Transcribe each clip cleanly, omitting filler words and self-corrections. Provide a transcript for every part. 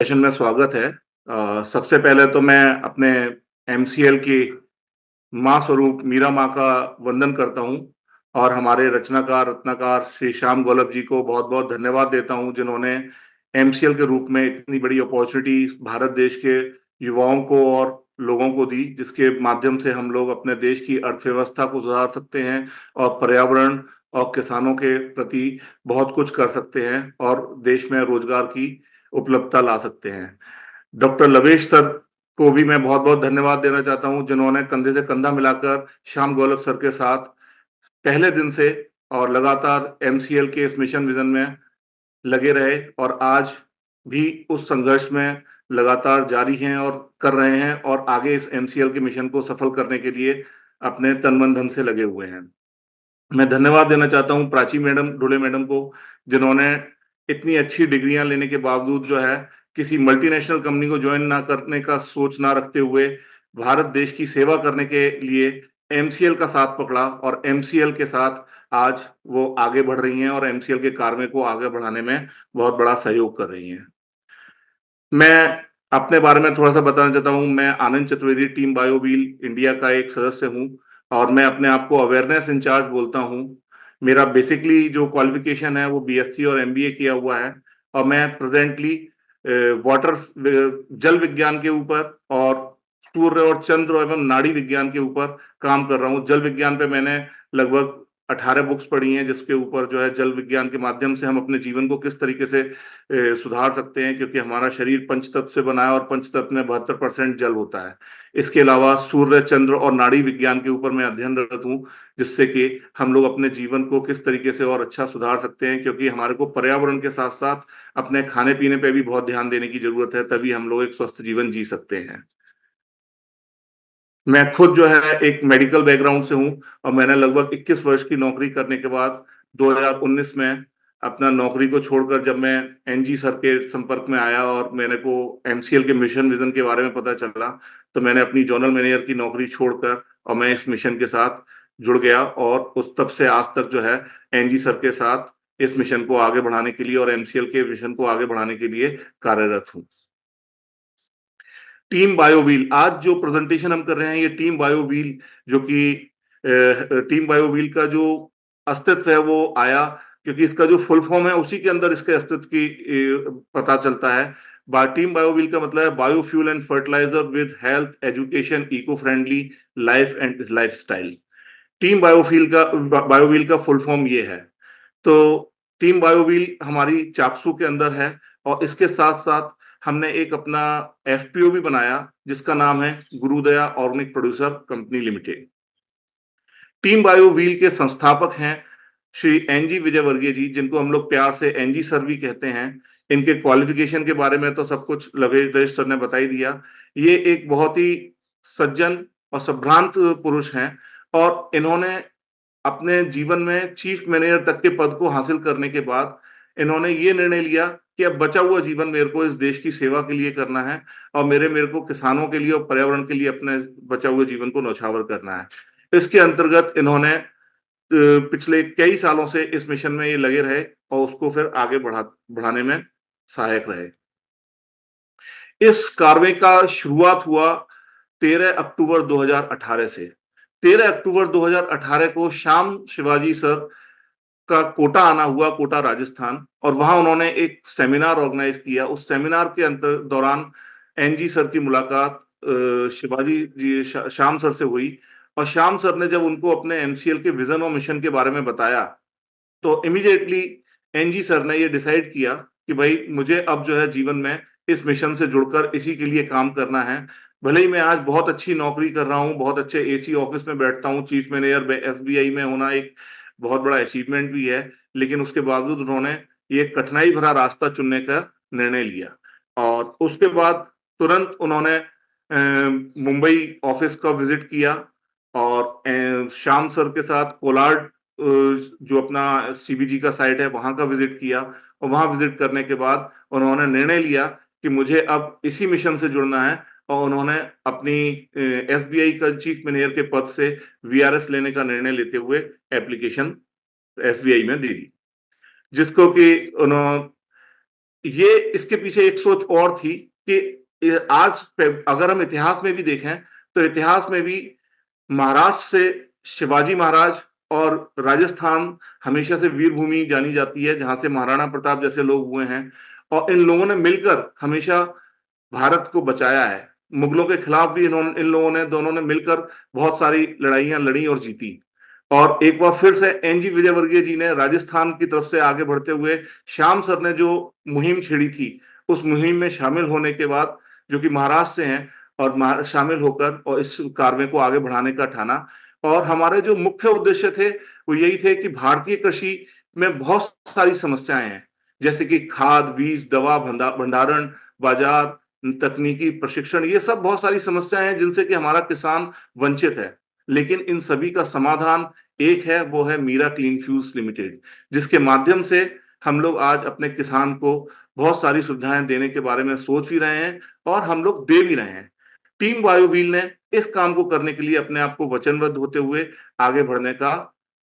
Session में स्वागत है। सबसे पहले तो मैं अपने एमसीएल की माँ स्वरूप मीरा माँ का वंदन करता हूँ और हमारे रचनाकार, रत्नाकार श्री श्याम गौलभ जी को बहुत-बहुत धन्यवाद देता हूँ, जिन्होंने एमसीएल के रूप में इतनी बड़ी अपॉर्चुनिटी भारत देश के युवाओं को और लोगों को दी, जिसके माध्यम से हम लोग अपने देश की अर्थव्यवस्था को सुधार सकते हैं और पर्यावरण और किसानों के प्रति बहुत कुछ कर सकते हैं और देश में रोजगार की उपलब्धता ला सकते हैं। डॉक्टर लवेश सर को भी मैं बहुत-बहुत धन्यवाद देना चाहता हूँ, जिन्होंने कंधे से कंधा मिलाकर श्याम गौलभ सर के साथ पहले दिन से और लगातार एमसीएल के इस मिशन विज़न में लगे रहे और आज भी उस संघर्ष में लगातार जारी हैं और कर रहे हैं और आगे इस एमसीएल के मिशन को सफल करने के लिए अपने तन, मन, धन से लगे हुए हैं। मैं धन्यवाद देना चाहता हूँ प्राची मैडम, ढुले मैडम को, जिन्होंने इतनी अच्छी डिग्रियां लेने के बावजूद जो है किसी मल्टीनेशनल कंपनी को ज्वाइन ना करने का सोच ना रखते हुए भारत देश की सेवा करने के लिए एमसीएल का साथ पकड़ा और एमसीएल के साथ आज वो आगे बढ़ रही हैं और एमसीएल के कार्य को आगे बढ़ाने में बहुत बड़ा सहयोग कर रही हैं। मैं अपने बारे में थोड़ा-सा बताना चाहता हूँ। मैं आनंद चतुर्वेदी टीम बायोव्हील इंडिया का एक सदस्य हूँ और मैं अपने आप को अवेयरनेस इंचार्ज बोलता हूँ। मेरा बेसिकली जो क्वालिफ़िकेशन है वो बीएससी और एमबीए किया हुआ है और मैं प्रेज़ेंटली वाटर जल विज्ञान के ऊपर और सूर्य और चंद्र एवं नाड़ी विज्ञान के ऊपर काम कर रहा हूँ। जल विज्ञान पे मैंने लगभग 18 बुक्स पढ़ी हैं, जिसके ऊपर जो है जल विज्ञान के माध्यम से हम अपने जीवन को किस तरीके से सुधार सकते हैं, क्योंकि हमारा शरीर पंचतत्व से बना है और पंचतत्व में 72% जल होता है। इसके अलावा सूर्य, चंद्र और नाड़ी विज्ञान के ऊपर मैं अध्ययनरत हूँ, जिससे कि हम लोग अपने जीवन को किस तरीके से और अच्छा सुधार सकते हैं, क्योंकि हमारे को पर्यावरण के साथ-साथ अपने खाने-पीने पे भी बहुत ध्यान देने की ज़रूरत है, तभी हम लोग एक स्वस्थ जीवन जी सकते हैं। मैं खुद जो है एक मेडिकल बैकग्राउंड से हूँ और मैंने लगभग 21 वर्ष की नौकरी करने के बाद 2019 में अपना नौकरी को छोड़कर जब मैं एनजी सर के संपर्क में आया और मेरे को एमसीएल के मिशन विज़न के बारे में पता चला, तो मैंने अपनी ज़ोनल मैनेजर की नौकरी छोड़कर और मैं इस मिशन के साथ जुड़ गया और उस तब से आज तक जो है एनजी सर के साथ इस मिशन को आगे बढ़ाने के लिए और एमसीएल के मिशन को आगे बढ़ाने के लिए कार्यरत हूँ। टीम बायोव्हील, आज जो प्रेजेंटेशन हम कर रहे हैं ये टीम बायोव्हील, जो कि टीम बायोव्हील का जो अस्तित्व है वो आया क्योंकि इसका जो फुल फॉर्म है उसी के अंदर इसके अस्तित्व की पता चलता है। टीम बायोव्हील का मतलब है biofuel and fertiliser with health education eco friendly life and lifestyle. Team Biowheel का फुल फॉर्म ये है। तो टीम बायोव्हील हमारी चापसू के अंदर है और इसके साथ-साथ हमने एक अपना एफपीओ भी बनाया, जिसका नाम है Gurudaya organic producer company limited. Team Biowheel के संस्थापक हैं श्री एनजी विजयवर्गीय जी, जिनको हम लोग प्यार से एनजी सर भी कहते हैं। इनके क्वालिफिकेशन के बारे में तो सब कुछ लवेश सर ने बता ही दिया। ये एक बहुत ही सज्जन और संभ्रांत पुरुष हैं और इन्होंने अपने जीवन में चीफ मैनेजर तक के पद को हासिल करने के बाद इन्होंने ये निर्णय लिया कि अब बचा हुआ जीवन मेरे को इस देश की सेवा के लिए करना है और मेरे को किसानों के लिए और पर्यावरण के लिए अपने बचा हुए जीवन को न्यौछावर करना है। इसके अंतर्गत इन्होंने पिछले कई सालों से इस मिशन में ये लगे रहे और उसको फिर आगे बढ़ाने में सहायक रहे। इस कार्रवाई का शुरुआत हुआ 13 अक्टूबर 2018 से। 13 अक्टूबर 2018 को श्याम शिवाजी सर का कोटा आना हुआ, कोटा राजस्थान, और वहां उन्होंने एक सेमिनार ऑर्गेनाइज किया। उस सेमिनार के दौरान एनजी सर की मुलाकात शिवाजी जी श्याम सर से हुई और श्याम सर ने जब उनको अपने एमसीएल के विजन और मिशन के बारे में बताया, तो इमीडिएटली एनजी सर ने ये डिसाइड किया कि भाई मुझे अब जो है जीवन में इस मिशन से जुड़कर इसी के लिए काम करना है। भले ही मैं आज बहुत अच्छी नौकरी कर रहा हूँ, बहुत अच्छे एसी ऑफिस में बैठता हूँ, चीफ मैनेजर एसबीआई में होना एक बहुत बड़ा अचीवमेंट भी है, लेकिन उसके बावजूद उन्होंने ये कठिनाई भरा रास्ता चुनने का निर्णय लिया और उसके बाद तुरंत उन्होंने मुंबई ऑफिस का विजिट किया और श्याम सर के साथ कोलाड जो अपना सीबीजी का साइट है वहां का विजिट किया और वहां विजिट करने के बाद उन्होंने निर्णय लिया कि मुझे अब इसी मिशन से जुड़ना है और उन्होंने अपनी एसबीआई का चीफ मैनेजर के पद से वीआरएस लेने का निर्णय लेते हुए एप्लीकेशन एसबीआई में दे दी, जिसको कि उन्होंने ये इसके पीछे एक सोच और थी कि आज अगर हम इतिहास में भी देखें तो इतिहास में भी महाराष्ट्र से शिवाजी महाराज और राजस्थान हमेशा से वीर भूमि जानी जाती है, जहां से महाराणा प्रताप जैसे लोग हुए हैं, और इन लोगों ने मिलकर हमेशा भारत को बचाया है। मुगलों के खिलाफ भी इन लोगों ने दोनों ने मिलकर बहुत सारी लड़ाइयां लड़ी और जीती। और एक बार फिर से एनजी विजयवर्गीय जी ने राजस्थान की तरफ से आगे बढ़ते हुए श्याम सर ने जो मुहिम छेड़ी थी, उस मुहिम में शामिल होने के बाद, जो कि महाराष्ट्र से हैं, और शामिल होकर और इस कार्य को आगे बढ़ाने का ठाना। और हमारे जो मुख्य उद्देश्य थे वो यही थे कि भारतीय कृषि में बहुत सारी समस्याएं हैं, जैसे कि खाद, बीज, दवा, भंडारण, बाजार, तकनीकी प्रशिक्षण, ये सब बहुत सारी समस्याएं हैं जिनसे कि हमारा किसान वंचित है। लेकिन इन सभी का समाधान एक है, वो है मीरा क्लीन फ्यूल्स लिमिटेड, जिसके माध्यम से हम लोग आज अपने किसान को बहुत सारी सुविधाएं देने के बारे में सोच भी रहे हैं और हम लोग दे भी रहे हैं। टीम बायोव्हील ने इस काम को करने के लिए अपने आप को वचनबद्ध होते हुए आगे बढ़ने का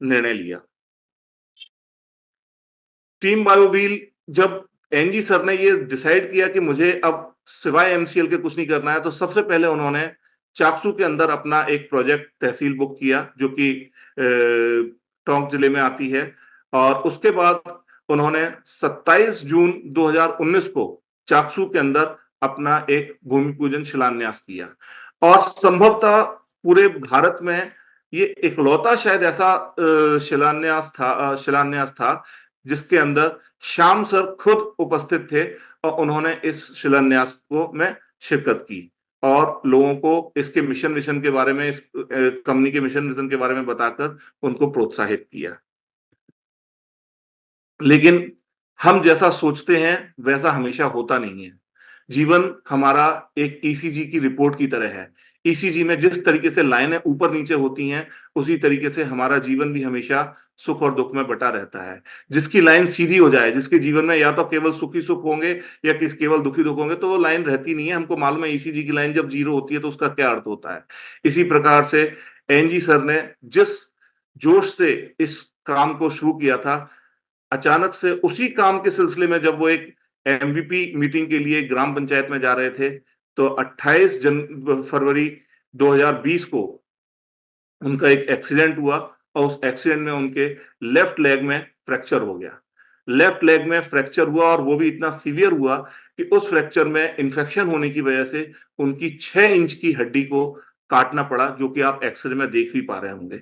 निर्णय लिया। टीम बायोव्हील, जब एनजी सर ने ये डिसाइड किया कि मुझे अब सिवाय एमसीएल के कुछ नहीं करना है, तो सबसे पहले उन्होंने चाकसू के अंदर अपना एक प्रोजेक्ट तहसील बुक किया, जो कि टोंक जिले में आती है। और उसके बाद उन्होंने 27 जून 2019 को चाकसू के अंदर अपना एक भूमि पूजन शिलान्यास किया। और संभवतः पूरे भारत में ये इकलौता शायद ऐसा शिलान्यास था जिसके अंदर श्याम सर खुद उपस्थित थे, और उन्होंने इस शिलान्यास को में शिरकत की और लोगों को इसके मिशन के बारे में, इस कंपनी के मिशन के बारे में बताकर उनको प्रोत्साहित किया। लेकिन हम जैसा सोचते हैं वैसा हमेशा होता नहीं है। जीवन हमारा एक ईसीजी की रिपोर्ट की तरह है। ईसीजी में जिस तरीके से लाइनें ऊपर नीचे होती हैं, उसी तरीके से हमारा जीवन भी हमेशा सुख और दुख में बटा रहता है। जिसकी लाइन सीधी हो जाए, जिसके जीवन में या तो केवल सुखी सुख होंगे या केवल दुखी दुख होंगे, तो वो लाइन रहती नहीं है। हमको मालूम है ईसीजी की लाइन जब जीरो होती है तो उसका क्या अर्थ होता है। इसी प्रकार से एनजी सर ने जिस जोश से इस काम को शुरू किया था, अचानक से उसी काम के सिलसिले में जब वो एक एमवीपी मीटिंग के लिए ग्राम पंचायत में जा रहे थे, तो 28 फरवरी 2020 को उनका एक एक्सीडेंट हुआ, और उस एक्सीडेंट में उनके लेफ्ट लेग में फ्रैक्चर हो गया। लेफ्ट लेग में फ्रैक्चर हुआ, और वो भी इतना सीवियर हुआ कि उस फ्रैक्चर में इंफेक्शन होने की वजह से उनकी 6 इंच की हड्डी को काटना पड़ा, जो कि आप एक्सरे में देख भी पा रहे होंगे।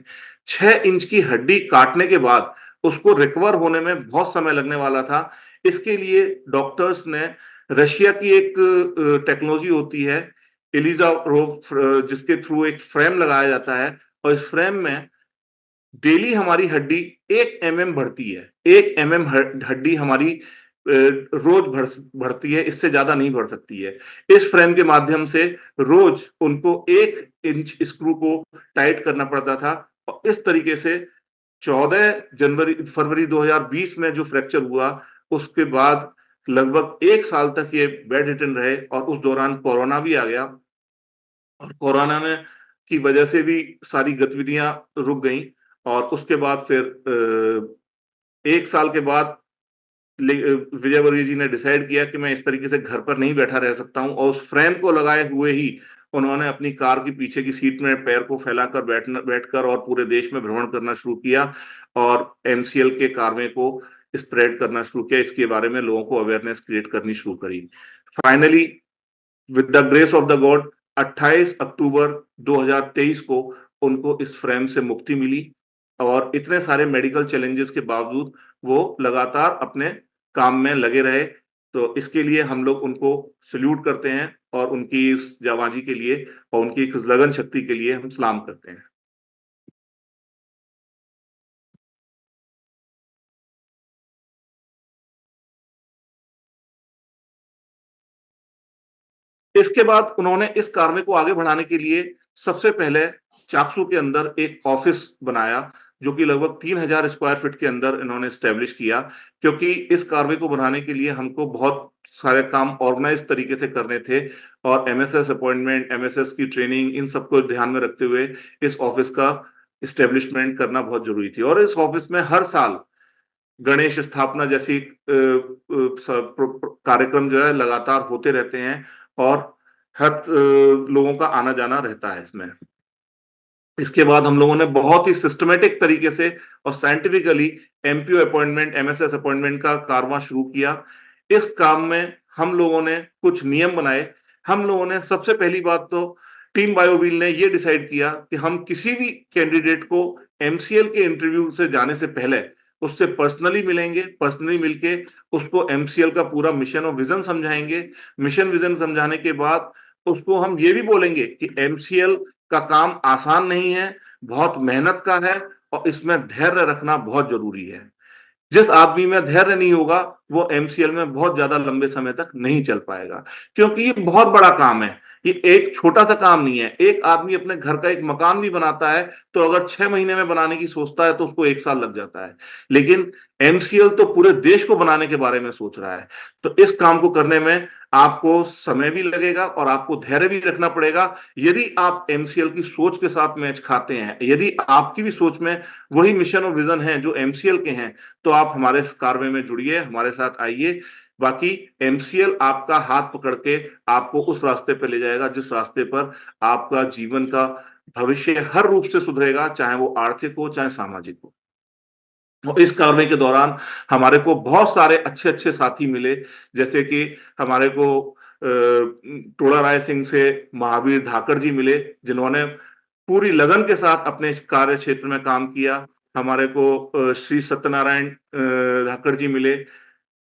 6 इंच की हड्डी काटने के बाद उसको रिकवर होने में बहुत समय लगने वाला था। इसके लिए डॉक्टर्स ने रशिया की एक टेक्नोलॉजी होती है, एलिजा रोव, जिसके थ्रू एक फ्रेम लगाया जाता है, और इस फ्रेम में डेली हमारी हड्डी 1 एमएम बढ़ती है। 1 एमएम हड्डी हमारी रोज बढ़ती है, इससे ज्यादा नहीं बढ़ सकती है। इस फ्रेम के माध्यम से रोज उनको 1 इंच स्क्रू को टाइट करना पड़ता था, और इस तरीके से 14 फरवरी 2020 में जो फ्रैक्चर हुआ, उसके बाद लगभग 1 साल तक ये बेड रिटन रहे, और उस दौरान कोरोना भी आ गया, और कोरोना में की वजह से भी सारी गतिविधियां रुक गईं। और उसके बाद फिर 1 साल के बाद विजयवर्गीय जी ने डिसाइड किया कि मैं इस तरीके से घर पर नहीं बैठा रह सकता हूं, और उस फ्रेम को लगाए हुए ही उन्होंने अपनी कार की पीछे की सीट में पैर को फैलाकर बैठकर और पूरे देश में भ्रमण करना शुरू किया, और एमसीएल के कार्य को स्प्रेड करना शुरू किया। इसके बारे में लोगों को अवेयरनेस क्रिएट करनी शुरू करी। Finally, with the grace of the God, 28 अक्टूबर 2023 को उनको इस फ्रेम से मुक्ति मिली, और इतने सारे मेडिकल चैलेंजेस के बावजूद वो लगातार अपने काम में लगे रहे। तो इसके लिए हम लोग उनको सैल्यूट करते हैं, और उनकी इस जाबाजी के लिए और उनकी इस लगन शक्ति के लिए हम सलाम करते हैं। इसके बाद उन्होंने इस कार्य को आगे बढ़ाने के लिए सबसे पहले चाकसू के अंदर एक ऑफिस बनाया, जो कि लगभग 3000 स्क्वायर फीट के अंदर इन्होंने एस्टेब्लिश किया, क्योंकि इस कार्य को बनाने के लिए हमको बहुत सारे काम ऑर्गेनाइज तरीके से करने थे, और एमएसएस अपॉइंटमेंट, एमएसएस की ट्रेनिंग, इन सबको ध्यान में रखते हुए इस ऑफिस का एस्टेब्लिशमेंट करना बहुत जरूरी थी। और इस ऑफिस में हर साल गणेश स्थापना जैसी कार्यक्रम जो है लगातार होते रहते हैं और हर लोगों का आना-जाना रहता है इसमें। इसके बाद हम लोगों ने बहुत ही सिस्टमैटिक तरीके से और scientifically MPO appointment, MSS appointment का कारवां शुरू किया। इस काम में हम लोगों ने कुछ नियम बनाए। हम लोगों ने सबसे पहली बात तो टीम बायोव्हील ने ये डिसाइड किया कि हम किसी भी कैंडिडेट को एमसीएल के इंटरव्यू से जाने से पहले उससे पर्सनली मिलेंगे, पर्सनली मिलके उसको एमसीएल का पूरा मिशन और विज़न समझाएँगे। मिशन विज़न समझाने के बाद उसको हम ये भी बोलेंगे कि एमसीएल का काम आसान नहीं है, बहुत मेहनत का है और इसमें धैर्य रखना बहुत ज़रूरी है। जिस आदमी में धैर्य नहीं होगा, वो एमसीएल में बहुत ज़्यादा लंबे समय तक नहीं चल पाएगा, क्योंकि ये बहुत बड़ा काम है। ये एक छोटा-सा काम नहीं है। एक आदमी अपने घर का एक मकान भी बनाता है, तो अगर 6 महीने में बनाने की सोचता है, तो उसको 1 साल लग जाता है। लेकिन एमसीएल तो पूरे देश को बनाने के बारे में सोच रहा है। तो इस काम को करने में आपको समय भी लगेगा और आपको धैर्य भी रखना पड़ेगा। यदि आप एमसीएल की सोच के साथ मैच खाते हैं, यदि आपकी भी सोच में वही मिशन और विज़न है जो एमसीएल के हैं, तो आप हमारे इस कार्य में जुड़िए, हमारे साथ आइए। बाकी एमसीएल आपका हाथ पकड़ के आपको उस रास्ते पे ले जाएगा जिस रास्ते पर आपका जीवन का भविष्य हर रूप से सुधरेगा, चाहे वो आर्थिक हो, चाहे सामाजिक हो। और इस कार्य के दौरान हमारे को बहुत सारे अच्छे-अच्छे साथी मिले, जैसे कि हमारे को टोला राय सिंह से महावीर धाकड़ जी मिले, जिन्होंने पूरी लगन के साथ अपने कार्य क्षेत्र में काम किया। हमारे को श्री सत्यनारायण धाकड़ जी मिले,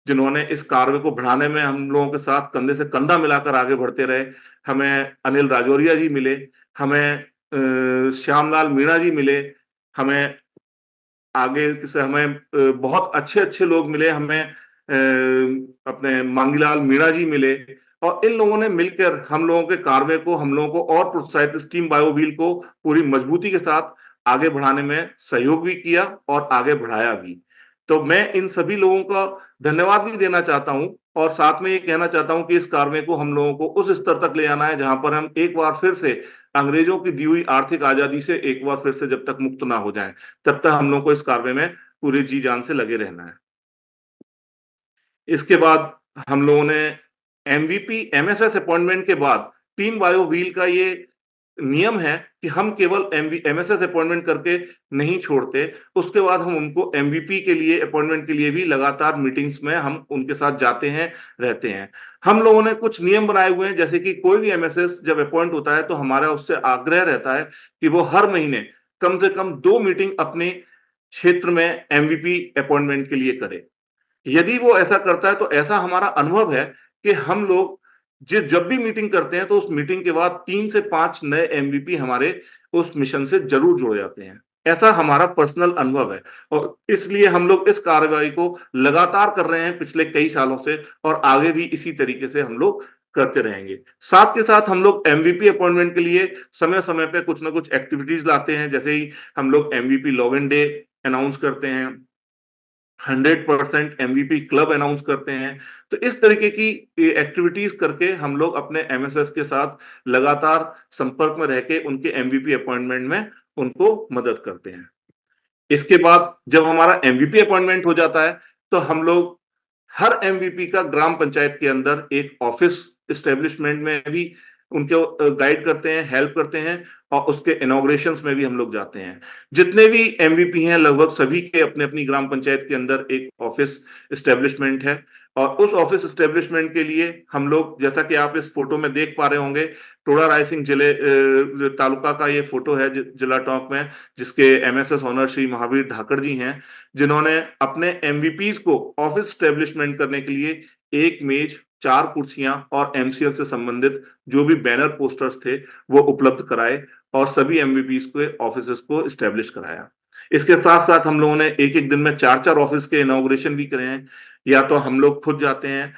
जिन्होंने इस कार्य को बढ़ाने में हम लोगों के साथ कंधे से कंधा मिलाकर आगे बढ़ते रहे। हमें अनिल राजौरिया जी मिले, हमें श्यामलाल मीणा जी मिले, हमें आगे से हमें बहुत अच्छे-अच्छे लोग मिले, हमें अपने मांगीलाल मीणा जी मिले और इन लोगों ने मिलकर हम लोगों के कार्य को, हम लोगों को और प्रोत्साहित इस टीम बायोव्हील को पूरी मजबूती के साथ आगे बढ़ाने में सहयोग भी किया और आगे बढ़ाया भी। तो मैं इन सभी लोगों का धन्यवाद भी देना चाहता हूँ और साथ में ये कहना चाहता हूँ कि इस कार्य को हम लोगों को उस स्तर तक ले जाना है, जहाँ पर हम एक बार फिर से अंग्रेजों की दी हुई आर्थिक आज़ादी से एक बार फिर से जब तक मुक्त ना हो जाएँ, तब तक हम लोगों को इस कार्य में पूरी जी-जान से लगे रहना है। इसके बाद हम लोगों ने एमवीपी, एमएसएस अपॉइंटमेंट के बाद टीम बायो व्हील का ये नियम है कि हम केवल एमएसएस अपॉइंटमेंट करके नहीं छोड़ते, उसके बाद हम उनको एमवीपी के लिए अपॉइंटमेंट के लिए भी लगातार मीटिंग्स में हम उनके साथ जाते हैं, रहते हैं। हम लोगों ने कुछ नियम बनाए हुए हैं, जैसे कि कोई भी एमएसएस जब अपॉइंट होता है, तो हमारा उससे आग्रह रहता है कि वो हर महीने कम से कम 2 मीटिंग अपने क्षेत्र में एमवीपी अपॉइंटमेंट के लिए करे। यदि वो ऐसा करता है तो ऐसा हमारा अनुभव है कि हम लोग जब भी मीटिंग करते हैं तो उस मीटिंग के बाद 3 से 5 नए एमवीपी हमारे उस मिशन से ज़रूर जुड़ जाते हैं। ऐसा हमारा पर्सनल अनुभव है और इसलिए हम लोग इस कार्रवाई को लगातार कर रहे हैं पिछले कई सालों से और आगे भी इसी तरीके से हम लोग करते रहेंगे। साथ के साथ हम लोग एमवीपी अपॉइंटमेंट के लिए समय-समय पे कुछ न कुछ एक्टिविटीज़ लाते हैं, जैसे ही हम लोग एमवीपी लॉगिन डे अनाउंस करते हैं। 100% एमवीपी क्लब अनाउंस करते हैं। तो इस तरीके की एक्टिविटीज़ करके हम लोग अपने एमएसएस के साथ लगातार संपर्क में रह के उनके एमवीपी अपॉइंटमेंट में उनको मदद करते हैं। इसके बाद जब हमारा एमवीपी अपॉइंटमेंट हो जाता है, तो हम लोग हर एमवीपी का ग्राम पंचायत के अंदर एक ऑफिस एस्टेब्लिशमेंट में भी उनको गाइड करते हैं, हेल्प करते हैं और उसके इनॉग्रेशंस में भी हम लोग जाते हैं। जितने भी एमवीपी हैं लगभग सभी के अपनी-अपनी ग्राम पंचायत के अंदर एक ऑफिस एस्टेब्लिशमेंट है और उस ऑफिस एस्टेब्लिशमेंट के लिए हम लोग जैसा कि आप इस फोटो में देख पा रहे होंगे, टोडा राय सिंह तालुका का ये फोटो है जिला टोंक में, जिसके एमएसएस ऑनर श्री महावीर धाकड़ जी हैं, जिन्होंने अपने एमवीपीज़ को ऑफिस एस्टेब्लिशमेंट करने के लिए 1 मेज, 4 कुर्सियाँ और एमसीएल से संबंधित जो भी बैनर पोस्टर्स थे, वो उपलब्ध कराए और सभी एमवीपीज़ के ऑफिसेज़ को एस्टेब्लिश कराया। इसके साथ-साथ हम लोगों ने एक-एक दिन में 4-4 ऑफिस के इनॉग्रेशन भी करे हैं। या तो हम लोग खुद जाते हैं,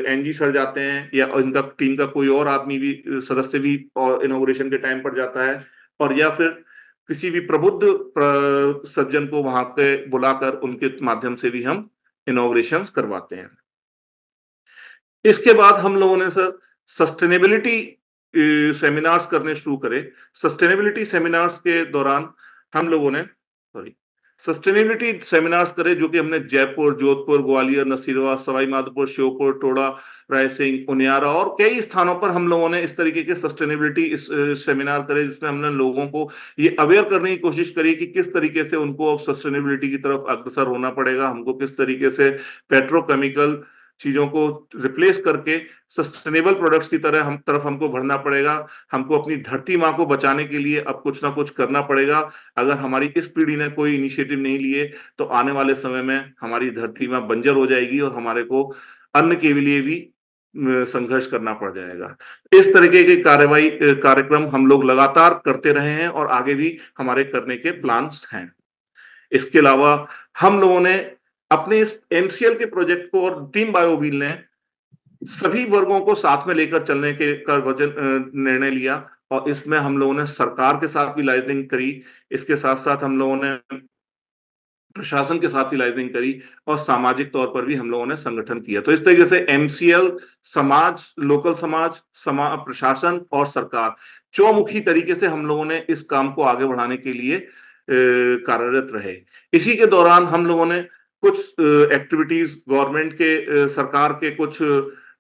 एनजी सर जाते हैं या इनका टीम का कोई और आदमी भी सदस्य भी इनॉग्रेशन के टाइम पर जाता है और या फिर किसी भी प्रबुद्ध सज्जन को वहाँ पे बुलाकर उनके माध्यम से भी हम इनॉग्रेशंस करवाते हैं। इसके बाद हम लोगों ने सर सस्टेनेबिलिटी सेमिनार्स करने शुरू करे। सस्टेनेबिलिटी सेमिनार्स के दौरान हम लोगों ने सॉरी सस्टेनेबिलिटी सेमिनार्स करें, जो कि हमने जयपुर, जोधपुर, ग्वालियर, नरसिंहवा, सवाई माधोपुर, श्योपुर, टोडा, रायसिंह, उनियारा और कई स्थानों पर हम लोगों ने इस तरीके के सस्टेनेबिलिटी सेमिनार करे, जिसमें हमने लोगों को ये अवेयर करने की कोशिश करी कि किस तरीके से उनको अब सस्टेनेबिलिटी की तरफ अग्रसर होना पड़ेगा, हमको किस तरीके से पेट्रोकेमिकल चीजों को रिप्लेस करके सस्टेनेबल प्रोडक्ट्स की तरह हम तरफ हमको बढ़ना पड़ेगा। हमको अपनी धरती माँ को बचाने के लिए अब कुछ ना कुछ करना पड़ेगा। अगर हमारी इस पीढ़ी ने कोई इनिशिएटिव नहीं लिए, तो आने वाले समय में हमारी धरती माँ बंजर हो जाएगी और हमारे को अन्न के लिए भी संघर्ष करना पड़ जाएगा। इस तरीके के कार्यक्रम हम लोग लगातार करते रहे हैं और आगे भी हमारे करने के प्लान्स हैं। इसके अलावा हम लोगों ने अपने इस एमसीएल के प्रोजेक्ट को, और टीम बायोव्हील ने सभी वर्गों को साथ में लेकर चलने के का वजन निर्णय लिया, और इसमें हम लोगों ने सरकार के साथ भी लाइजनिंग करी। इसके साथ-साथ हम लोगों ने प्रशासन के साथ भी लाइजनिंग करी और सामाजिक तौर पर भी हम लोगों ने संगठन किया। तो इस तरीके से एमसीएल, समाज, लोकल समाज, प्रशासन और सरकार, चौमुखी तरीके से हम लोगों ने इस काम को आगे बढ़ाने के लिए कार्यरत रहे। इसी के दौरान हम लोगों ने कुछ एक्टिविटीज गवर्नमेंट के, सरकार के कुछ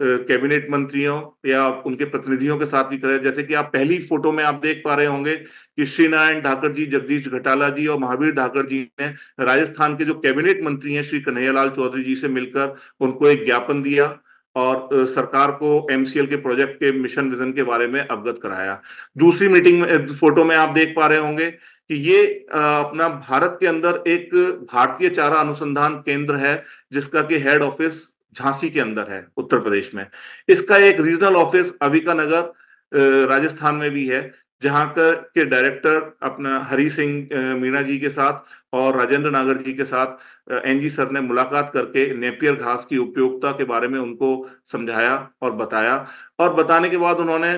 कैबिनेट मंत्रियों या उनके प्रतिनिधियों के साथ भी करे। जैसे कि आप पहली फोटो में आप देख पा रहे होंगे कि श्री नारायण ठाकुर जी, जगदीश घटाला जी और महावीर ठाकुर जी ने राजस्थान के जो कैबिनेट मंत्री हैं श्री कन्हैयालाल चौधरी जी से मिलकर उनको एक ज्ञापन दिया और सरकार को एमसीएल के प्रोजेक्ट के मिशन विजन के बारे में अवगत कराया। दूसरी मीटिंग में, फोटो में आप देख पा रहे होंगे कि ये अपना भारत के अंदर एक भारतीय चारा अनुसंधान केंद्र है, जिसका कि हेड ऑफिस झांसी के अंदर है, उत्तर प्रदेश में। इसका एक रीजनल ऑफिस अविका नगर राजस्थान में भी है, जहां के डायरेक्टर अपना हरी सिंह मीणा जी के साथ और राजेंद्र नागर जी के साथ एनजी सर ने मुलाकात करके नेपियर घास की उपयोगिता के बारे में उनको समझाया और बताया। और बताने के बाद उन्होंने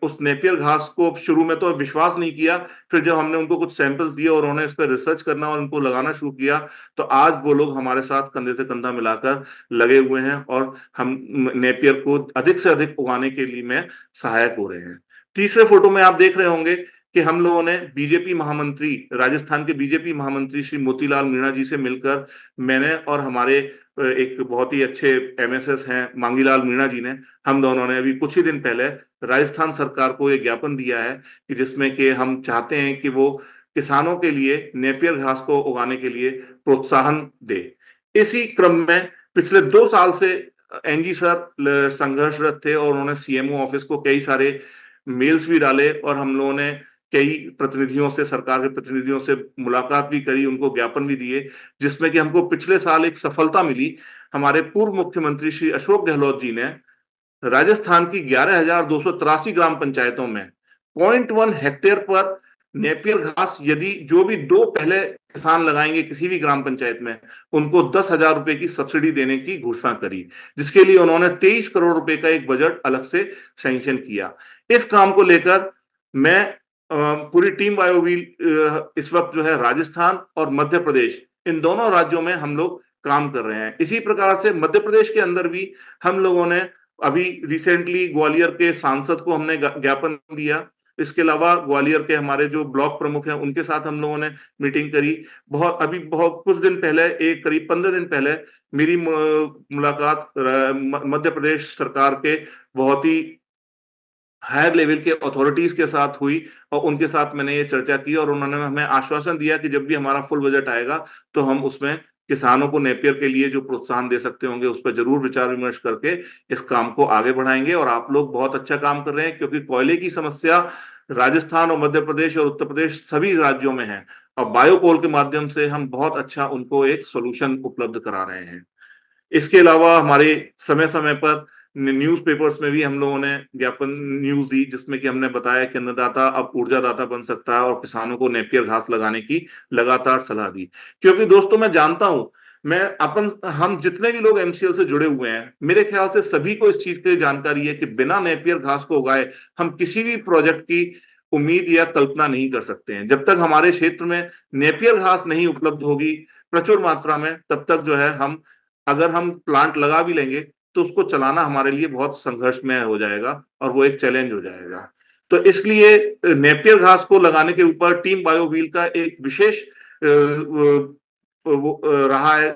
उस नेपियर घास को शुरू में तो विश्वास नहीं किया, फिर जब हमने उनको कुछ सैंपल्स दिए और उन्होंने इस पर रिसर्च करना और उनको लगाना शुरू किया, तो आज वो लोग हमारे साथ कंधे से कंधा मिलाकर लगे हुए हैं और हम नेपियर को अधिक से अधिक उगाने के लिए में सहायक हो रहे हैं। तीसरे फोटो में आप देख रहे होंगे कि हम लोगों ने बीजेपी महामंत्री, राजस्थान के बीजेपी महामंत्री श्री मोतीलाल मीणा जी से मिलकर, मैंने और हमारे एक बहुत ही अच्छे एमएसएस हैं मांगीलाल मीणा जी ने, हम दोनों ने अभी कुछ ही दिन पहले राजस्थान सरकार को एक ज्ञापन दिया है कि जिसमें कि हम चाहते हैं कि वो किसानों के लिए नेपियर घास को उगाने के लिए प्रोत्साहन दे। इसी क्रम में पिछले 2 साल से एनजी सर संघर्षरत थे और उन्होंने सीएमओ ऑफिस को कई सारे मेल्स भी डाले और हम लोगों ने कई प्रतिनिधियों से, सरकार के प्रतिनिधियों से मुलाकात भी करी, उनको ज्ञापन भी दिए, जिसमें कि हमको पिछले साल एक सफलता मिली। हमारे पूर्व मुख्यमंत्री श्री अशोक गहलोत जी ने राजस्थान की 11,283 ग्राम पंचायतों में 0.1 हेक्टेयर पर नेपियर घास, यदि जो भी 2 पहले किसान लगाएंगे किसी भी ग्राम पंचायत में, उनको 10,000 रुपए की सब्सिडी देने की घोषणा करी, जिसके लिए उन्होंने 23 करोड़ रुपए का एक बजट अलग से सैंक्शन किया। इस काम को लेकर मैं पूरी टीम बायोव्हील इस वक्त जो है राजस्थान और मध्य प्रदेश, इन दोनों राज्यों में हम लोग काम कर रहे हैं। इसी प्रकार से मध्य प्रदेश के अंदर भी हम लोगों ने अभी रिसेंटली ग्वालियर के सांसद को हमने ज्ञापन दिया। इसके अलावा ग्वालियर के हमारे जो ब्लॉक प्रमुख हैं उनके साथ हम लोगों ने मीटिंग करी। बहुत कुछ दिन पहले, एक करीब 15 दिन पहले मेरी मुलाकात मध्य प्रदेश सरकार के बहुत ही हायर लेवल के अथॉरिटीज के साथ हुई और उनके साथ मैंने ये चर्चा की और उन्होंने हमें आश्वासन दिया कि जब भी हमारा फुल बजट आएगा तो हम उसमें किसानों को नेपियर के लिए जो प्रोत्साहन दे सकते होंगे उस पर जरूर विचार विमर्श करके इस काम को आगे बढ़ाएंगे। और आप लोग बहुत अच्छा काम कर रहे हैं, क्योंकि कोयले की समस्या राजस्थान और मध्य प्रदेश और उत्तर प्रदेश सभी राज्यों में है और बायोकोल के माध्यम से हम बहुत अच्छा उनको एक सोल्यूशन उपलब्ध करा रहे हैं। इसके अलावा हमारे समय समय पर न्यूज़पेपर्स में भी हम लोगों ने ज्ञापन न्यूज़ दी, जिसमें कि हमने बताया कि अन्नदाता अब ऊर्जादाता बन सकता है और किसानों को नेपियर घास लगाने की लगातार सलाह दी। क्योंकि दोस्तों मैं जानता हूं, हम जितने भी लोग एमसीएल से जुड़े हुए हैं, मेरे ख्याल से सभी को इस चीज की जानकारी है कि बिना नेपियर घास को उगाए हम किसी भी प्रोजेक्ट की उम्मीद या कल्पना नहीं कर सकते हैं। जब तक हमारे क्षेत्र में नेपियर घास नहीं उपलब्ध होगी प्रचुर मात्रा में, तब तक जो है अगर हम प्लांट लगा भी लेंगे तो उसको चलाना हमारे लिए बहुत संघर्षमय हो जाएगा और वो एक चैलेंज हो जाएगा। तो इसलिए नेपियर घास को लगाने के ऊपर टीम बायोव्हील का एक विशेष रहा है,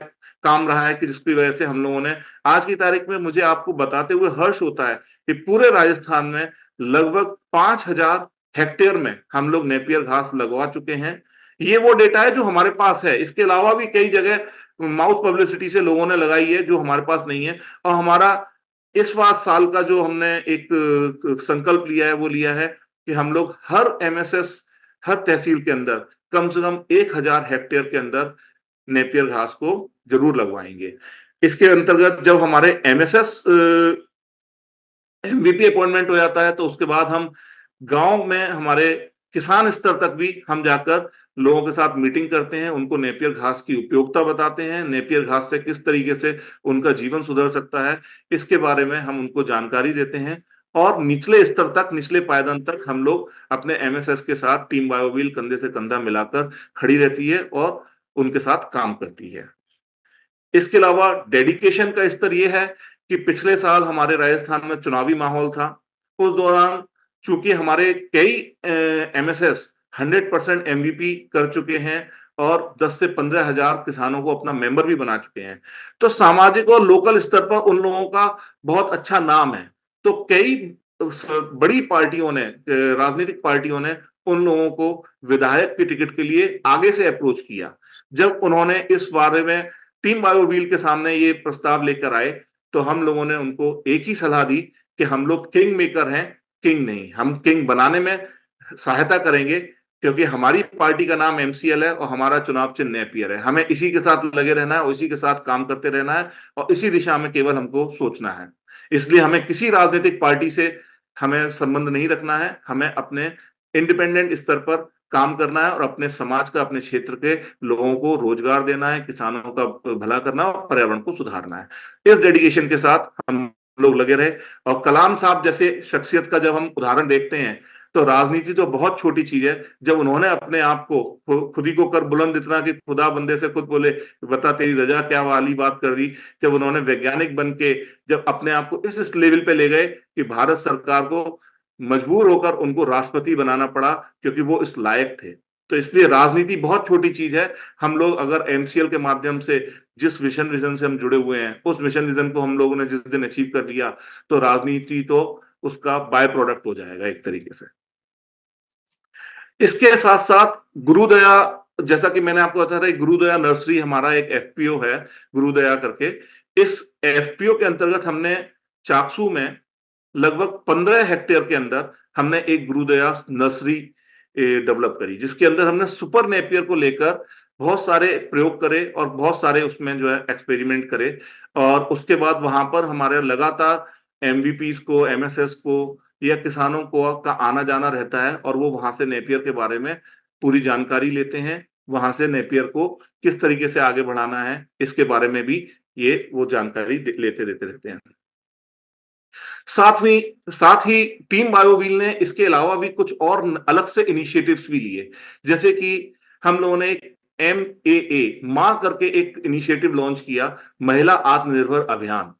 काम रहा है, कि जिसकी वजह से हम लोगों ने आज की तारीख में, मुझे आपको बताते हुए हर्ष होता है कि पूरे राजस्थान में लगभग 5,000 हेक्टेयर में हम लोग नेपियर घास लगवा चुके हैं। ये वो डेटा है जो हमारे पास है। इसके अलावा भी कई जगह माउथ पब्लिसिटी से लोगों ने लगाई है जो हमारे पास नहीं है। और हमारा इस बार साल का जो हमने एक संकल्प लिया है, वो लिया है कि हम लोग हर एमएसएस, हर तहसील के अंदर कम से कम 1,000 हेक्टेयर के अंदर नेपियर घास को जरूर लगवाएंगे। इसके अंतर्गत जब हमारे एमएसएस एमवीपी अपॉइंटमेंट हो जाता है, तो उसके बाद हम गांव में हमारे किसान स्तर तक भी हम जाकर लोगों के साथ मीटिंग करते हैं, उनको नेपियर घास की उपयोगिता बताते हैं, नेपियर घास से किस तरीके से उनका जीवन सुधर सकता है, इसके बारे में हम उनको जानकारी देते हैं। और निचले स्तर तक, निचले पायदान तक हम लोग अपने एमएसएस के साथ टीम बायोव्हील कंधे से कंधा मिलाकर खड़ी रहती है और उनके साथ काम करती है। इसके अलावा डेडिकेशन का स्तर ये है कि पिछले साल हमारे राजस्थान में चुनावी माहौल था। उस दौरान चूंकि हमारे कई एमएसएस 100% एमवीपी कर चुके हैं और 10 से 15,000 किसानों को अपना मेंबर भी बना चुके हैं, तो सामाजिक और लोकल स्तर पर उन लोगों का बहुत अच्छा नाम है। तो कई बड़ी पार्टियों ने, राजनीतिक पार्टियों ने उन लोगों को विधायक की टिकट के लिए आगे से अप्रोच किया। जब उन्होंने इस बारे में टीम बायोव्हील के सामने ये प्रस्ताव लेकर आए, तो हम लोगों ने उनको एक ही सलाह दी कि हम लोग किंग मेकर हैं, किंग नहीं। हम किंग बनाने में सहायता करेंगे, क्योंकि हमारी पार्टी का नाम एमसीएल है और हमारा चुनाव चिन्ह नेपियर है। हमें इसी के साथ लगे रहना है और इसी के साथ काम करते रहना है और इसी दिशा में केवल हमको सोचना है। इसलिए हमें किसी राजनीतिक पार्टी से हमें संबंध नहीं रखना है। हमें अपने इंडिपेंडेंट स्तर पर काम करना है और अपने समाज का, अपने क्षेत्र के लोगों को रोजगार देना है, किसानों का भला करना है और पर्यावरण को सुधारना है। इस डेडिकेशन के साथ हम लोग लगे रहे। और कलाम साहब जैसे शख्सियत का जब हम उदाहरण देखते हैं, तो राजनीति तो बहुत छोटी चीज है। जब उन्होंने अपने आप को, खुद ही को कर बुलंद इतना कि खुदा बंदे से खुद बोले, बता तेरी रजा क्या, वाली बात कर दी। जब उन्होंने वैज्ञानिक बन के जब अपने आप को इस लेवल पे ले गए कि भारत सरकार को मजबूर होकर उनको राष्ट्रपति बनाना पड़ा, क्योंकि वो इस लायक थे। तो इसलिए राजनीति बहुत छोटी चीज है। हम लोग अगर एमसीएल के माध्यम से जिस विजन से हम जुड़े हुए हैं, उस मिशन विजन को हम लोगों ने जिस दिन अचीव कर लिया, तो राजनीति तो उसका बाय प्रोडक्ट हो जाएगा एक तरीके से। इसके साथ साथ गुरुदया, जैसा कि मैंने आपको बताया था, गुरुदया नर्सरी हमारा एक एफपीओ है, गुरुदया करके। इस एफपीओ के अंतर्गत हमने चाकसू में लगभग 15 हेक्टेयर के अंदर हमने एक गुरुदया नर्सरी डेवलप करी, जिसके अंदर हमने सुपर नेपियर को लेकर बहुत सारे प्रयोग करे और बहुत सारे उसमें जो है एक्सपेरिमेंट करे। और उसके बाद वहां पर हमारे लगातार एमवीपीस को, एमएसएस को या किसानों को का आना जाना रहता है और वो वहां से नेपियर के बारे में पूरी जानकारी लेते हैं। वहां से नेपियर को किस तरीके से आगे बढ़ाना है, इसके बारे में भी ये वो जानकारी लेते देते रहते हैं। साथ ही टीम बायोव्हील ने इसके अलावा भी कुछ और अलग से इनिशिएटिव्स भी लिए। जैसे कि हम लोगों ने एक MAA मां करके एक इनिशिएटिव लॉन्च किया, महिला आत्मनिर्भर अभियान।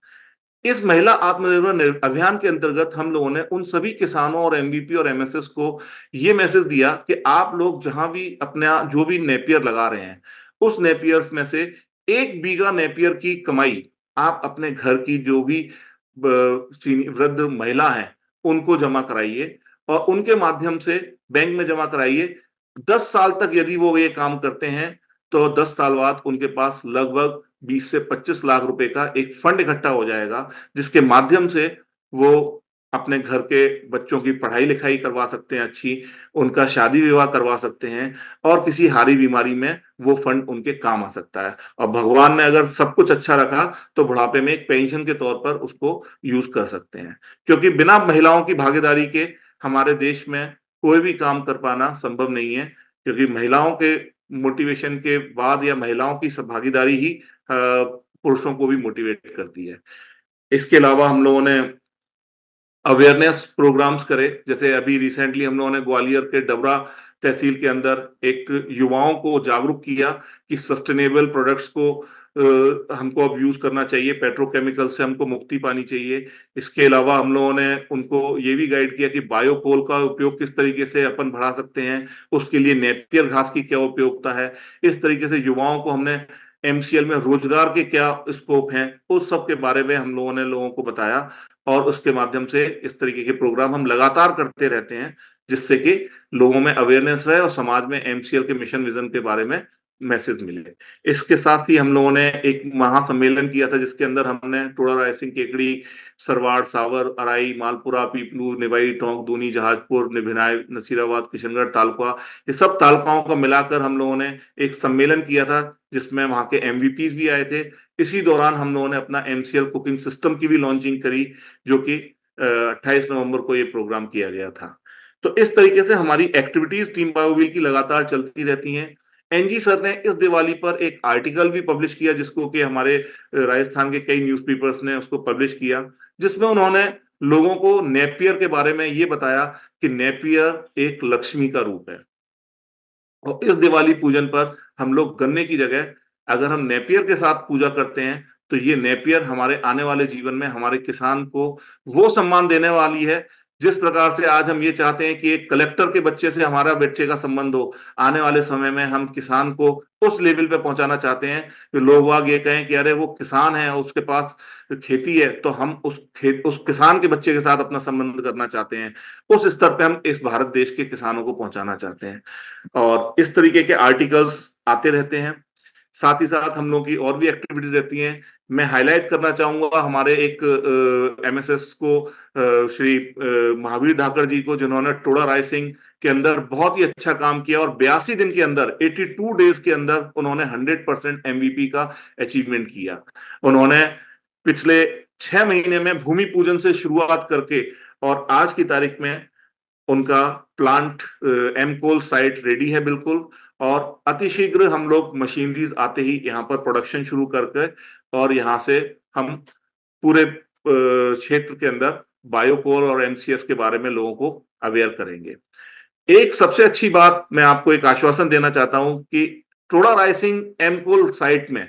इस महिला आत्मनिर्भर अभियान के अंतर्गत हम लोगों ने उन सभी किसानों और एमवीपी और एमएसएस को ये मैसेज दिया कि आप लोग जहां भी अपना जो भी नेपियर लगा रहे हैं, उस नेपियर्स में से 1 बीघा नेपियर की कमाई आप अपने घर की जो भी वृद्ध महिला है, उनको जमा कराइए और उनके माध्यम से बैंक में जमा कराइए। 10 साल तक यदि वो ये काम करते हैं, तो 10 साल बाद उनके पास लगभग 20 से 25 लाख रुपए का एक फंड इकट्ठा हो जाएगा, जिसके माध्यम से वो अपने घर के बच्चों की पढ़ाई लिखाई करवा सकते हैं अच्छी, उनका शादी विवाह करवा सकते हैं और किसी हारी बीमारी में वो फंड उनके काम आ सकता है। और भगवान ने अगर सब कुछ अच्छा रखा, तो बुढ़ापे में एक पेंशन के तौर पर उसको यूज कर सकते हैं। क्योंकि बिना महिलाओं की भागीदारी के हमारे देश में कोई भी काम कर पाना संभव नहीं है, क्योंकि महिलाओं के मोटिवेशन के बाद या महिलाओं की भागीदारी ही पुरुषों को भी मोटिवेट करती है। इसके अलावा हम लोगों ने अवेयरनेस प्रोग्राम्स करे। जैसे अभी रिसेंटली हम लोगों ने ग्वालियर के डबरा तहसील के अंदर एक युवाओं को जागरूक किया कि सस्टेनेबल प्रोडक्ट्स को हमको अब यूज करना चाहिए, पेट्रोकेमिकल से हमको मुक्ति पानी चाहिए। इसके अलावा हम लोगों ने उनको ये भी गाइड किया कि बायोकोल का उपयोग किस तरीके से अपन बढ़ा सकते हैं, उसके लिए नेपियर घास की क्या उपयोगिता है। इस तरीके से युवाओं को हमने एमसीएल में रोजगार के क्या स्कोप हैं, उस सब के बारे में हम लोगों ने लोगों को बताया। और उसके माध्यम से इस तरीके के प्रोग्राम हम लगातार करते रहते हैं, जिससे कि लोगों में अवेयरनेस रहे और समाज में एमसीएल के मिशन विजन के बारे में मैसेज मिले। इसके साथ ही हम लोगों ने एक महासम्मेलन किया था, जिसके अंदर हमने टोडा रायसिंह, केकड़ी, सरवाड़, सावर, अराई, मालपुरा, पीपलू, निवाई, टोंक, दूनी, जहाजपुर, भिनाई, नसीराबाद, किशनगढ़, तालुका, ये सब तालुकाओं का मिलाकर हम लोगों ने एक सम्मेलन किया था, जिसमें वहां के एमवीपीज भी आए थे। इसी दौरान हम लोगों ने अपना एमसीएल कुकिंग सिस्टम की भी लॉन्चिंग करी, जो कि 28 नवंबर को ये प्रोग्राम किया गया था। तो इस तरीके से हमारी एक्टिविटीज टीम बायोव्हील की लगातार चलती रहती हैं। एनजी सर ने इस दिवाली पर एक आर्टिकल भी पब्लिश किया, जिसको कि हमारे राजस्थान के कई न्यूज़पेपर्स ने उसको पब्लिश किया, जिसमें उन्होंने लोगों को नेपियर के बारे में ये बताया कि नेपियर एक लक्ष्मी का रूप है। और इस दिवाली पूजन पर हम लोग गन्ने की जगह अगर हम नेपियर के साथ पूजा करते हैं, तो ये नेपियर हमारे आने वाले जीवन में हमारे किसान को वो सम्मान देने वाली है, जिस प्रकार से आज हम ये चाहते हैं कि एक कलेक्टर के बच्चे से हमारा बच्चे का संबंध हो। आने वाले समय में हम किसान को उस लेवल पे पहुंचाना चाहते हैं कि लोग वाग ये कहें कि अरे वो किसान है, उसके पास खेती है, तो हम उस किसान के बच्चे के साथ अपना संबंध करना चाहते हैं। उस स्तर पे हम इस भारत देश के किसानों को पहुंचाना चाहते हैं। और इस तरीके के आर्टिकल्स आते रहते हैं। साथ ही साथ हम लोगों की और भी एक्टिविटी रहती हैं। मैं हाइलाइट करना चाहूंगा हमारे एक एमएसएस को, श्री महावीर धाकर जी को, जिन्होंने टोडा रायसिंह के अंदर बहुत ही अच्छा काम किया और 82 दिन के अंदर, 82 डेज के अंदर उन्होंने 100% एमवीपी का अचीवमेंट किया। उन्होंने पिछले 6 महीने में भूमि पूजन से शुरुआत करके और आज की तारीख में उनका प्लांट एमकोल साइट रेडी है बिल्कुल। और अतिशीघ्र हम लोग मशीनरीज आते ही यहाँ पर प्रोडक्शन शुरू करके और यहाँ से हम पूरे क्षेत्र के अंदर बायोकोल और एमसीएस के बारे में लोगों को अवेयर करेंगे। एक सबसे अच्छी बात मैं आपको एक आश्वासन देना चाहता हूं कि टोडा रायसिंग एमकोल साइट में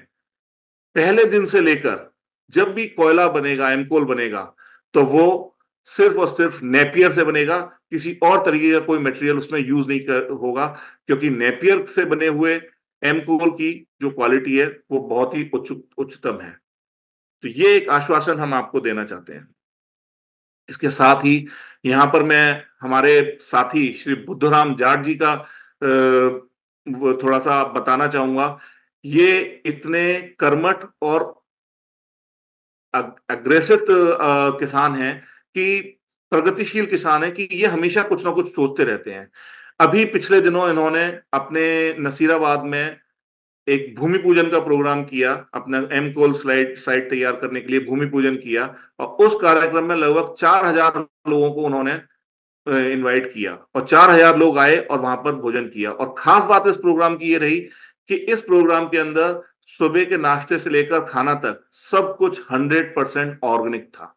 पहले दिन से लेकर जब भी कोयला बनेगा, एमकोल बनेगा, तो वो सिर्फ और सिर्फ नेपियर से बनेगा। किसी और तरीके का कोई मटेरियल उसमें यूज नहीं होगा, क्योंकि नेपियर से बने हुए एमकोल की जो क्वालिटी है वो बहुत ही उच्चतम है। तो ये एक आश्वासन हम आपको देना चाहते हैं। इसके साथ ही यहाँ पर मैं हमारे साथी श्री बुद्धराम जाट जी का वो थोड़ा सा बताना चाहूंगा। ये इतने कर्मठ और अग्रेसित किसान हैं कि प्रगतिशील किसान है कि ये हमेशा कुछ ना कुछ सोचते रहते हैं। अभी पिछले दिनों इन्होंने अपने नसीराबाद में एक भूमि पूजन का प्रोग्राम किया, अपना एमकोल साइट तैयार करने के लिए भूमि पूजन किया। और उस कार्यक्रम में लगभग 4000 लोगों को उन्होंने इनवाइट किया और 4000 लोग आए और वहां पर भोजन किया। और खास बात इस प्रोग्राम की ये रही कि इस प्रोग्राम के अंदर सुबह के नाश्ते से लेकर खाना तक सब कुछ 100% ऑर्गेनिक था।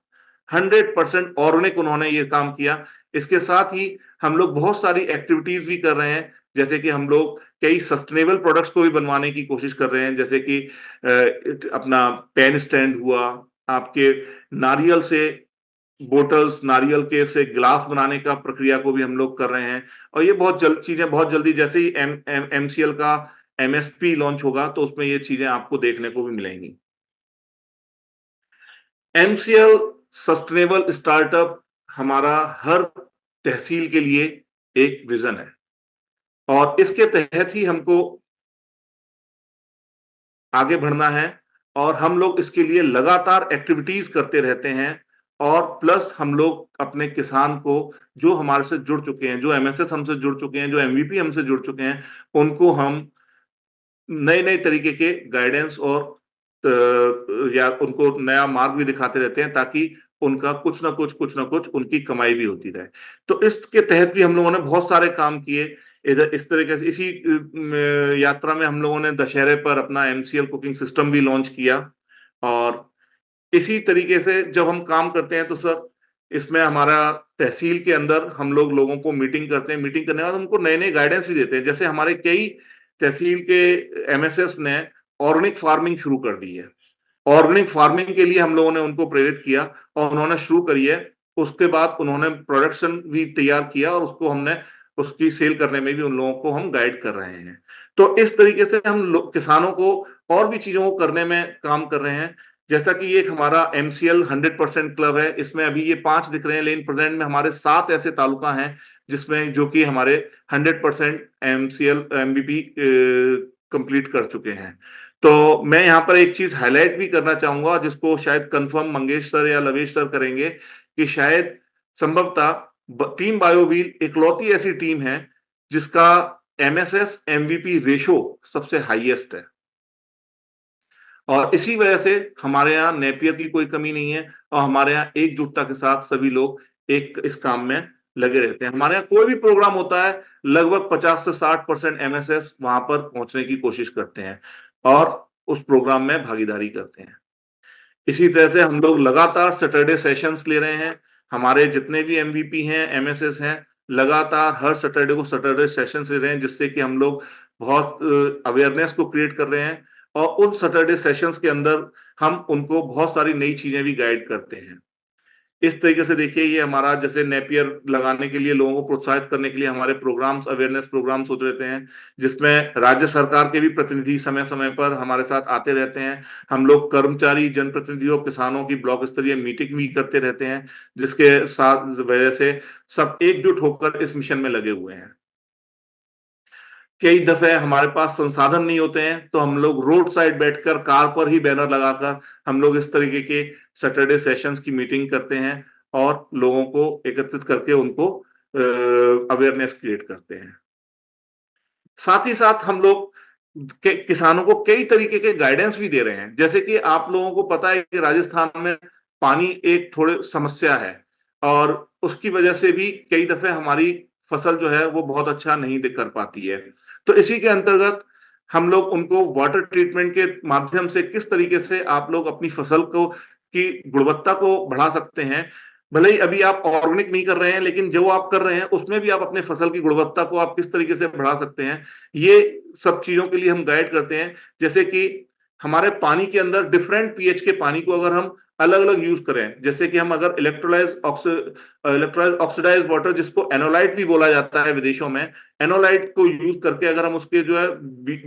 100% ऑर्गेनिक उन्होंने ये काम किया। इसके साथ ही हम लोग बहुत सारी एक्टिविटीज भी कर रहे हैं, जैसे कि हम लोग कई सस्टेनेबल प्रोडक्ट्स को भी बनवाने की कोशिश कर रहे हैं, जैसे कि अपना पेन स्टैंड हुआ, आपके नारियल से बोटल्स, नारियल के से गिलास बनाने का प्रक्रिया को भी हम लोग कर रहे हैं। और ये बहुत जल्द चीजें, बहुत जल्दी जैसे ही एमसीएल का एमएसपी लॉन्च होगा तो उसमें ये चीजें आपको देखने को भी मिलेंगी। एमसीएल सस्टेनेबल स्टार्टअप हमारा हर तहसील के लिए एक विजन है और इसके तहत ही हमको आगे बढ़ना है। और हम लोग इसके लिए लगातार एक्टिविटीज करते रहते हैं। और प्लस हम लोग अपने किसान को, जो हमारे से जुड़ चुके हैं, जो एमएसएस हमसे जुड़ चुके हैं, जो एमवीपी हमसे जुड़ चुके हैं, उनको हम नए नए तरीके के गाइडेंस और या उनको नया मार्ग भी दिखाते रहते हैं, ताकि उनका कुछ ना कुछ उनकी कमाई भी होती रहे। तो इसके तहत भी हम लोगों ने बहुत सारे काम किए। इधर इस तरीके से इसी यात्रा में हम लोगों ने दशहरे पर अपना एमसीएल कुकिंग सिस्टम भी लॉन्च किया। और इसी तरीके से जब हम काम करते हैं तो सर, इसमें हमारा तहसील के अंदर हम लोग लोगों को मीटिंग करते हैं। मीटिंग करने के बाद उनको नए नए गाइडेंस भी देते हैं। जैसे हमारे कई तहसील के एमएसएस ने ऑर्गेनिक फार्मिंग शुरू कर दी है। ऑर्गेनिक फार्मिंग के लिए हम लोगों ने उनको प्रेरित किया और उन्होंने शुरू करी है। उसके बाद उन्होंने प्रोडक्शन भी तैयार किया और उसको हमने उसकी सेल करने में भी उन लोगों को हम गाइड कर रहे हैं। तो इस तरीके से हम लोग किसानों को और भी चीज़ों को करने में काम कर रहे हैं। जैसा कि ये एक हमारा एमसीएल 100% क्लब है, इसमें अभी ये 5 दिख रहे हैं, लेकिन प्रेज़ेंट में हमारे 7 ऐसे तालुका हैं, जिसमें जो कि हमारे 100% एमसीएल एमबीपी कंप्लीट कर चुके हैं। तो मैं यहाँ पर एक चीज़ हाइलाइट भी करना चाहूँगा, जिसको शायद कन्फर्म मंगेश सर या लवेश सर करेंगे, कि शायद संभवतः टीम बायोवील इकलौती ऐसी टीम है, जिसका एमएसएस एमवीपी रेशो सबसे हाईएस्ट है। और इसी वजह से हमारे यहाँ नेपियर की कोई कमी नहीं है और हमारे यहाँ एकजुटता के साथ सभी लोग एक इस काम में लगे रहते हैं। हमारे यहाँ कोई भी प्रोग्राम होता है, लगभग 50 से 60% एमएसएस वहाँ पर पहुँचने की कोशिश करते हैं और उस प्रोग्राम में भागीदारी करते हैं। इसी तरह से हम लोग लगातार सैटरडे सेशंस ले रहे हैं। हमारे जितने भी एमवीपी हैं, एमएसएस हैं, लगातार हर सैटरडे को सैटरडे सेशंस ले रहे हैं, जिससे कि हम लोग बहुत अवेयरनेस को क्रिएट कर रहे हैं और उन सैटरडे सेशंस के अंदर हम उनको बहुत सारी नई चीज़ें भी गाइड करते हैं। इस तरीके से देखिए, ये हमारा जैसे नेपियर लगाने के लिए लोगों को प्रोत्साहित करने के लिए हमारे प्रोग्राम्स, अवेयरनेस प्रोग्राम्स होते रहते हैं, जिसमें राज्य सरकार के भी प्रतिनिधि समय-समय पर हमारे साथ आते रहते हैं। हम लोग कर्मचारी, जनप्रतिनिधियों, किसानों की ब्लॉक स्तरीय मीटिंग भी करते रहते हैं, जिसके साथ वजह से सब एकजुट होकर इस मिशन में लगे हुए हैं। कई दफ़े हमारे पास संसाधन नहीं होते हैं, तो हम लोग रोड साइड बैठकर कार पर ही बैनर लगाकर हम लोग इस तरीके के सैटरडे सेशंस की मीटिंग करते हैं और लोगों को एकत्रित करके उनको अवेयरनेस क्रिएट करते हैं। साथ ही साथ हम लोग के किसानों को कई तरीके के गाइडेंस भी दे रहे हैं। जैसे कि आप लोगों को पता है कि राजस्थान में पानी एक थोड़ी समस्या है और उसकी वजह से भी कई दफ़े हमारी फसल जो है वो बहुत अच्छा नहीं कर पाती है। तो इसी के अंतर्गत हम लोग उनको वाटर ट्रीटमेंट के माध्यम से किस तरीके से आप लोग अपनी फसल को की गुणवत्ता को बढ़ा सकते हैं। भले ही अभी आप ऑर्गेनिक नहीं कर रहे हैं, लेकिन जो आप कर रहे हैं, उसमें भी आप अपने फसल की गुणवत्ता को आप किस तरीके से बढ़ा सकते हैं, ये सब चीज़ों के लिए हम गाइड करते हैं। जैसे कि हमारे पानी के अंदर डिफरेंट पीएच के पानी को अगर हम अलग-अलग यूज़ करें, जैसे कि हम अगर इलेक्ट्रोलाइज़ ऑक्सिडाइज़्ड वाटर, जिसको एनोलाइट भी बोला जाता है विदेशों में, एनोलाइट को यूज़ करके अगर हम उसके जो है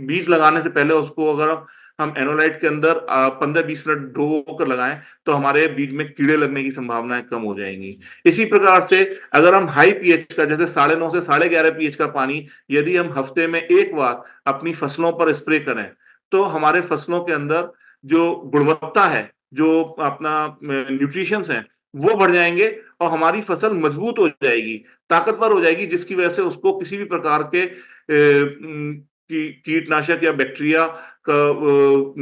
बीज लगाने से पहले उसको अगर हम एनोलाइट के अंदर 15-20 मिनट डुबो कर लगाएँ, तो हमारे बीज में कीड़े लगने की संभावनाएँ कम हो जाएँगी। इसी प्रकार से अगर हम हाई पीएच का, जैसे 9.5 से 11.5 पीएच का पानी यदि हम हफ्ते में 1 बार अपनी फसलों पर स्प्रे करें, तो हमारे फसलों के अंदर जो गुणवत्ता है, जो अपना न्यूट्रिशंस हैं, वो बढ़ जाएँगे और हमारी फसल मजबूत हो जाएगी, ताकतवर हो जाएगी, जिसकी वजह से उसको किसी भी प्रकार के कीटनाशक या बैक्टीरिया का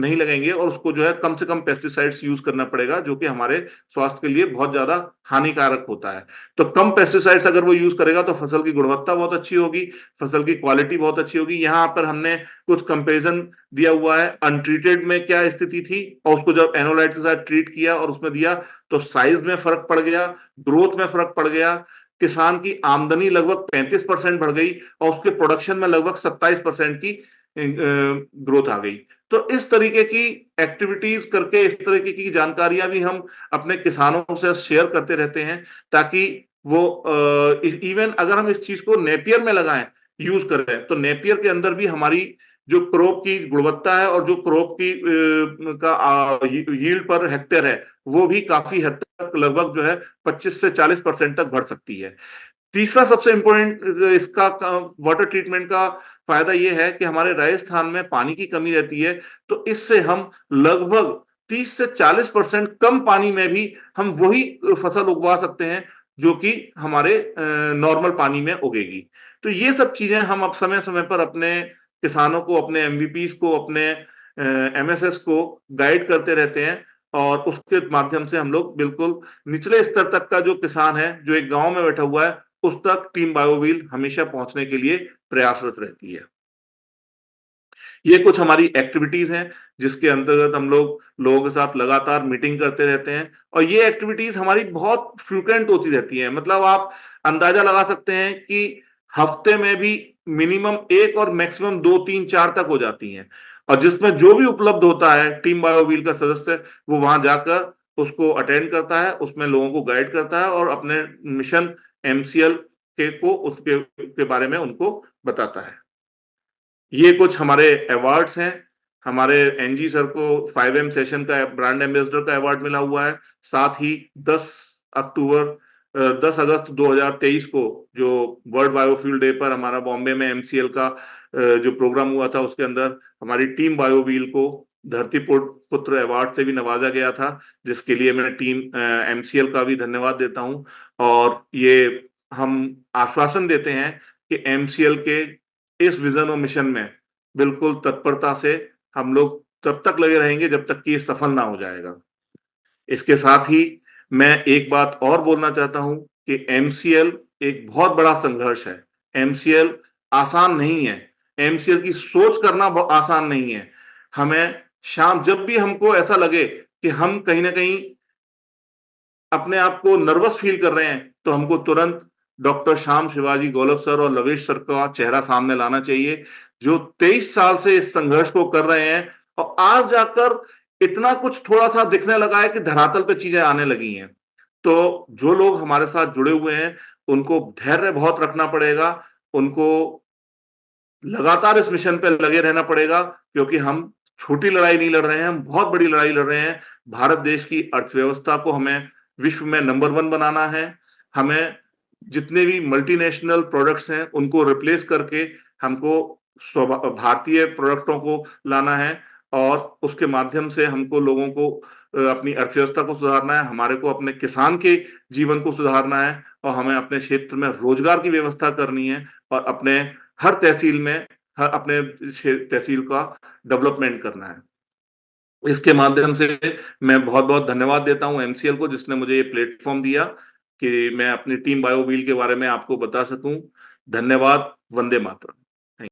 नहीं लगेंगे और उसको जो है कम से कम पेस्टिसाइड्स यूज़ करना पड़ेगा, जो कि हमारे स्वास्थ्य के लिए बहुत ज़्यादा हानिकारक होता है। तो कम पेस्टिसाइड्स अगर वो यूज़ करेगा, तो फसल की गुणवत्ता बहुत अच्छी होगी, फसल की क्वालिटी बहुत अच्छी होगी। यहाँ पर हमने कुछ कंपैरिज़न दिया हुआ है, अनट्रीटेड में क्या स्थिति थी और उसको जब एनोलाइट के साथ ट्रीट किया और उसमें दिया, तो साइज़ में फ़र्क पड़ गया, ग्रोथ में फ़र्क पड़ गया, किसान की आमदनी लगभग 35% बढ़ गई और उसके प्रोडक्शन में लगभग 27% की ग्रोथ आ गई। तो इस तरीके की एक्टिविटीज़ करके, इस तरीके की जानकारियाँ भी हम अपने किसानों से शेयर करते रहते हैं, ताकि वो इवन अगर हम इस चीज़ को नेपियर में लगाएँ, यूज़ करें, तो नेपियर के अंदर भी हमारी जो क्रॉप की गुणवत्ता है और जो क्रॉप की यील्ड पर हेक्टेयर है, वो भी काफ़ी हद तक लगभग जो है 25 से 40% तक बढ़ सकती है। तीसरा सबसे इम्पोर्टेंट इसका वाटर ट्रीटमेंट का फ़ायदा ये है कि हमारे राजस्थान में पानी की कमी रहती है, तो इससे हम लगभग 30 से 40% कम पानी में भी हम वही फसल उगवा सकते हैं, जो कि हमारे नॉर्मल पानी में उगेगी। तो ये सब चीज़ें हम अब समय-समय पर अपने किसानों को, अपने एमवीपीज़ को, अपने एमएसएस को गाइड करते रहते हैं और उसके माध्यम से हम लोग बिल्कुल निचले स्तर तक का जो किसान है, जो एक गाँव में बैठा हुआ है, उस तक टीम बायोव्हील हमेशा पहुँचने के लिए प्रयासरत रहती है। ये कुछ हमारी एक्टिविटीज़ हैं, जिसके अंतर्गत हम लोग लोगों के साथ लगातार मीटिंग करते रहते हैं और ये एक्टिविटीज़ हमारी बहुत फ्रीक्वेंट होती रहती हैं। मतलब आप अंदाज़ा लगा सकते हैं कि हफ्ते में भी मिनिमम 1 और मैक्सिमम 2, 3, 4 तक हो जाती हैं और जिसमें जो भी उपलब्ध होता है टीम बायोवील का सदस्य, वो वहां जाकर उसको अटेंड करता है, उसमें लोगों को गाइड करता है और अपने मिशन एमसीएल के को उसके के बारे में उनको बताता है। ये कुछ हमारे अवार्ड्स हैं। हमारे एनजी सर को 5M सेशन का ब्रांड एम्बेसडर का अवार्ड मिला हुआ है। साथ ही 10 अक्टूबर 10 अगस्त 2023 को जो वर्ल्ड बायोफ्यूल डे पर हमारा बॉम्बे में एमसीएल का जो प्रोग्राम हुआ था, उसके अंदर हमारी टीम बायोव्हील को धरती पुत्र अवार्ड से भी नवाजा गया था, जिसके लिए मैं टीम एमसीएल का भी धन्यवाद देता हूं। और ये हम आश्वासन देते हैं कि एमसीएल के इस विजन और मिशन में बिल्कुल तत्परता से हम लोग तब तक लगे रहेंगे जब तक कि ये सफल ना हो जाएगा। इसके साथ ही मैं एक बात और बोलना चाहता हूं कि एमसीएल एक बहुत बड़ा संघर्ष है। एमसीएल आसान नहीं है। एमसीएल की सोच करना आसान नहीं है। हमें शाम जब भी हमको ऐसा लगे कि हम कहीं ना कहीं अपने आप को नर्वस फील कर रहे हैं, तो हमको तुरंत डॉक्टर श्याम शिवाजी गौलव सर और लवेश सर का चेहरा सामने लाना चाहिए, जो 23 साल से इस संघर्ष को कर रहे हैं और आज जाकर इतना कुछ थोड़ा-सा दिखने लगा है कि धरातल पे चीजें आने लगी हैं। तो जो लोग हमारे साथ जुड़े हुए हैं, उनको धैर्य बहुत रखना पड़ेगा, उनको लगातार इस मिशन पे लगे रहना पड़ेगा, क्योंकि हम छोटी लड़ाई नहीं लड़ रहे हैं, हम बहुत बड़ी लड़ाई लड़ रहे हैं। भारत देश की अर्थव्यवस्था को हमें विश्व में नंबर 1 बनाना है। हमें जितने भी मल्टीनेशनल प्रोडक्ट्स हैं, उनको रिप्लेस करके हमको भारतीय प्रोडक्टों को लाना है और उसके माध्यम से हमको लोगों को अपनी अर्थव्यवस्था को सुधारना है, हमारे को अपने किसान के जीवन को सुधारना है और हमें अपने क्षेत्र में रोजगार की व्यवस्था करनी है और अपने हर तहसील में अपने तहसील का डेवलपमेंट करना है। इसके माध्यम से मैं बहुत-बहुत धन्यवाद देता हूँ एमसीएल को, जिसने मुझे ये प्लेटफ़ॉर्म दिया कि मैं अपनी टीम बायोव्हील के बारे में आपको बता सकूँ। धन्यवाद। वंदे मातरम।